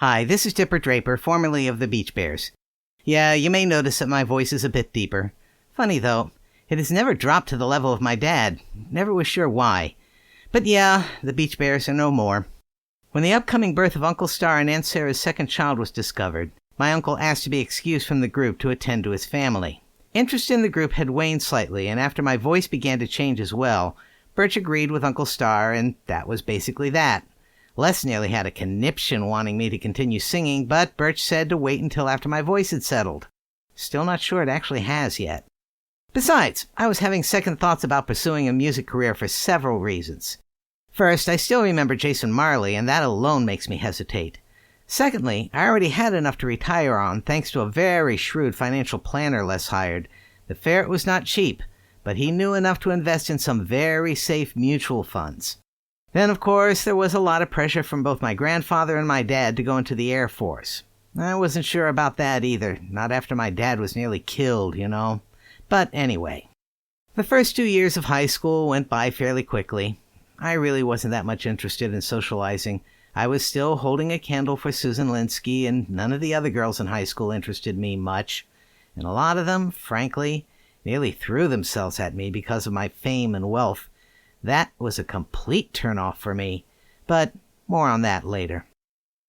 Hi, this is Dipper Draper, formerly of the Beach Bears. Yeah, you may notice that my voice is a bit deeper. Funny though, it has never dropped to the level of my dad. Never was sure why. But yeah, the Beach Bears are no more. When the upcoming birth of Uncle Star and Aunt Sarah's second child was discovered, my uncle asked to be excused from the group to attend to his family. Interest in the group had waned slightly, and after my voice began to change as well, Birch agreed with Uncle Star, and that was basically that. Les nearly had a conniption wanting me to continue singing, but Birch said to wait until after my voice had settled. Still not sure it actually has yet. Besides, I was having second thoughts about pursuing a music career for several reasons. First, I still remember Jason Marley, and that alone makes me hesitate. Secondly, I already had enough to retire on thanks to a very shrewd financial planner Les hired. The fare was not cheap, but he knew enough to invest in some very safe mutual funds. Then, of course, there was a lot of pressure from both my grandfather and my dad to go into the Air Force. I wasn't sure about that either, not after my dad was nearly killed, you know. But anyway, the first 2 years of high school went by fairly quickly. I really wasn't that much interested in socializing. I was still holding a candle for Susan Linsky, and none of the other girls in high school interested me much. And a lot of them, frankly, nearly threw themselves at me because of my fame and wealth. That was a complete turn-off for me, but more on that later.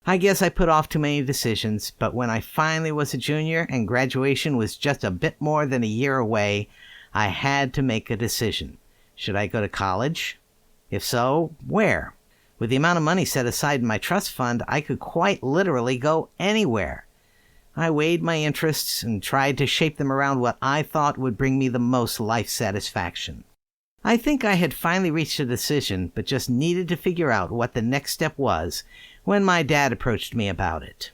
I guess I put off too many decisions, but when I finally was a junior and graduation was just a bit more than a year away, I had to make a decision. Should I go to college? If so, where? With the amount of money set aside in my trust fund, I could quite literally go anywhere. I weighed my interests and tried to shape them around what I thought would bring me the most life satisfaction. I think I had finally reached a decision, but just needed to figure out what the next step was when my dad approached me about it.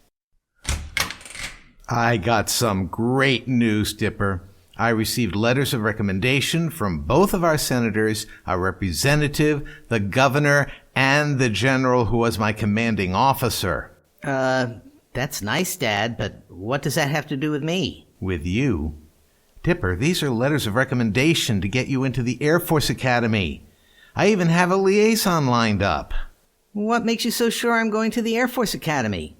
I got some great news, Dipper. I received letters of recommendation from both of our senators, our representative, the governor, and the general who was my commanding officer. That's nice, Dad, but what does that have to do with me? With you? Dipper, these are letters of recommendation to get you into the Air Force Academy. I even have a liaison lined up. What makes you so sure I'm going to the Air Force Academy?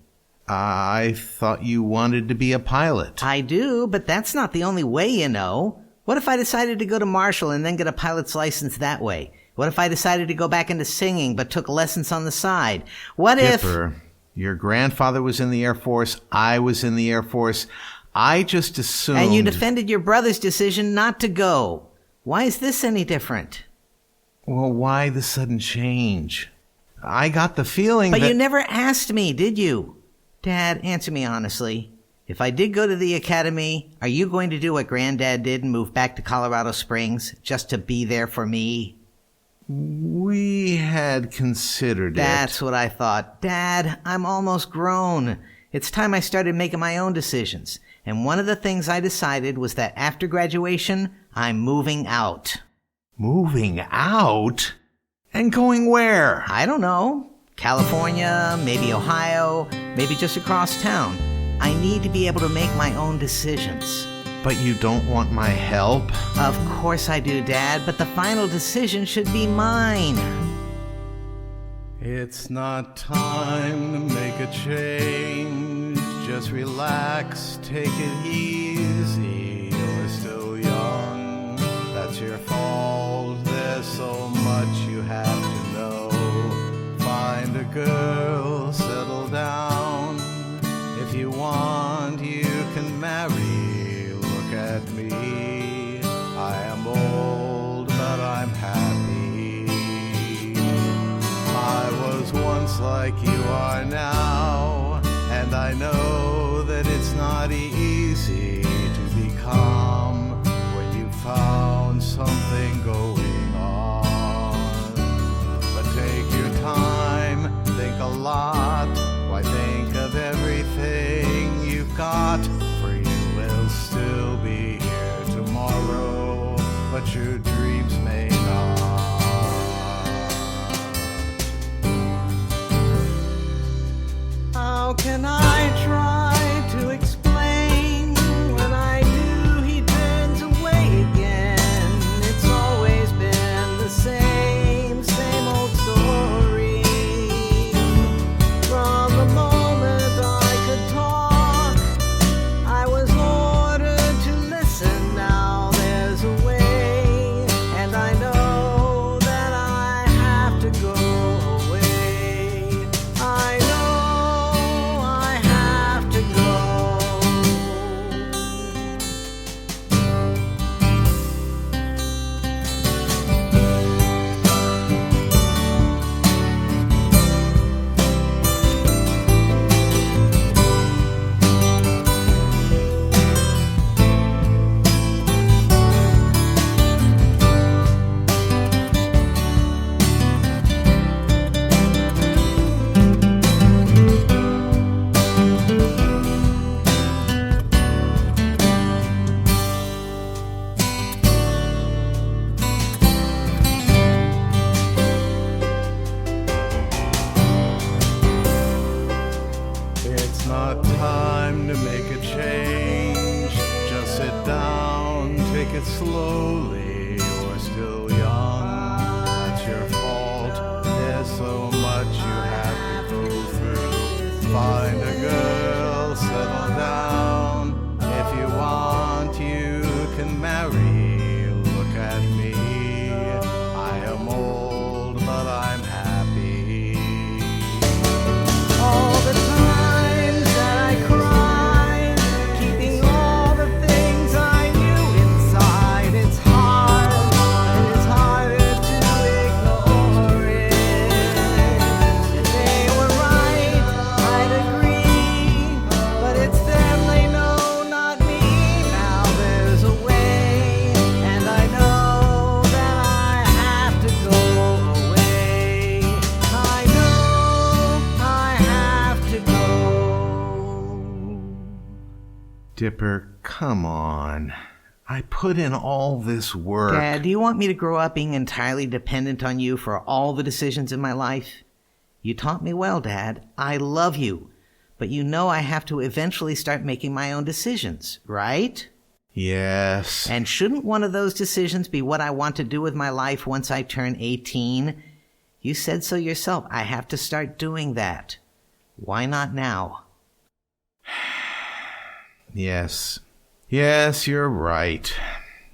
I thought you wanted to be a pilot. I do, but that's not the only way, you know. What if I decided to go to Marshall and then get a pilot's license that way? What if I decided to go back into singing but took lessons on the side? What if... Dipper, your grandfather was in the Air Force. I was in the Air Force. I just assumed... And you defended your brother's decision not to go. Why is this any different? Well, why the sudden change? I got the feeling But that... you never asked me, did you? Dad, answer me honestly. If I did go to the academy, are you going to do what Granddad did and move back to Colorado Springs just to be there for me? We had considered it. That's what I thought. Dad, I'm almost grown. It's time I started making my own decisions. And one of the things I decided was that after graduation, I'm moving out. Moving out? And going where? I don't know. California, maybe Ohio, maybe just across town. I need to be able to make my own decisions. But you don't want my help? Of course I do, Dad, but the final decision should be mine. It's not time to make a change. Just relax, take it easy. You're still young, that's your fault. There's so much you have to know. Find a girl, settle down. If you want, you can marry. Look at me, I am old, but I'm happy. I was once like you are now, and I know that it's not easy to be calm when you found something going on. But take your time, think a lot. Why think of everything you've got? For you will still be here tomorrow, but your dreams may not. How can I try to explain? When I do, he turns away again. It's always been the same old story. From the moment It's not time to make a change. Just sit down, take it slowly. You're still young, that's your fault. There's so much you have to go through. Find a girl, settle down. If you want, you can marry. Look at me, I am old, but I'm happy. All the times that I cried, keeping all the things I knew inside. It's hard, and it's harder to ignore it. If they were right, I'd agree, but it's them they know, not me. Now there's a way, and I know that I have to go away. I know I have to go. Dipper, come on. I put in all this work. Dad, do you want me to grow up being entirely dependent on you for all the decisions in my life? You taught me well, Dad. I love you. But you know I have to eventually start making my own decisions, right? Yes. And shouldn't one of those decisions be what I want to do with my life once I turn 18? You said so yourself. I have to start doing that. Why not now? Yes. Yes, you're right.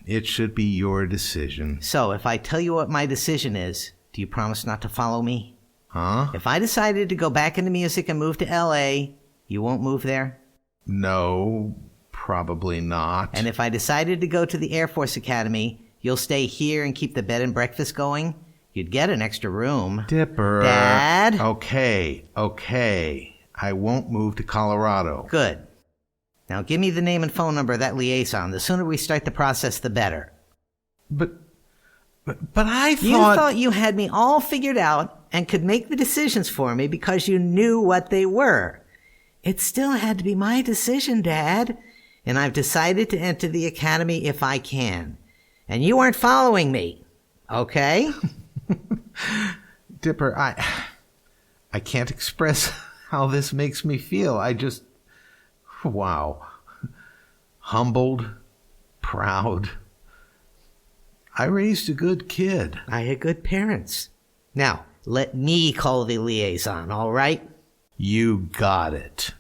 It should be your decision. So, if I tell you what my decision is, do you promise not to follow me? Huh? If I decided to go back into music and move to L.A., you won't move there? No, probably not. And if I decided to go to the Air Force Academy, you'll stay here and keep the bed and breakfast going? You'd get an extra room. Dipper. Dad? Okay. I won't move to Colorado. Good. Now give me the name and phone number of that liaison. The sooner we start the process, the better. But I thought... You thought you had me all figured out and could make the decisions for me because you knew what they were. It still had to be my decision, Dad. And I've decided to enter the academy if I can. And you aren't following me. Okay? Dipper, I can't express how this makes me feel. Wow. Humbled, proud. I raised a good kid. I had good parents. Now, let me call the liaison, all right? You got it.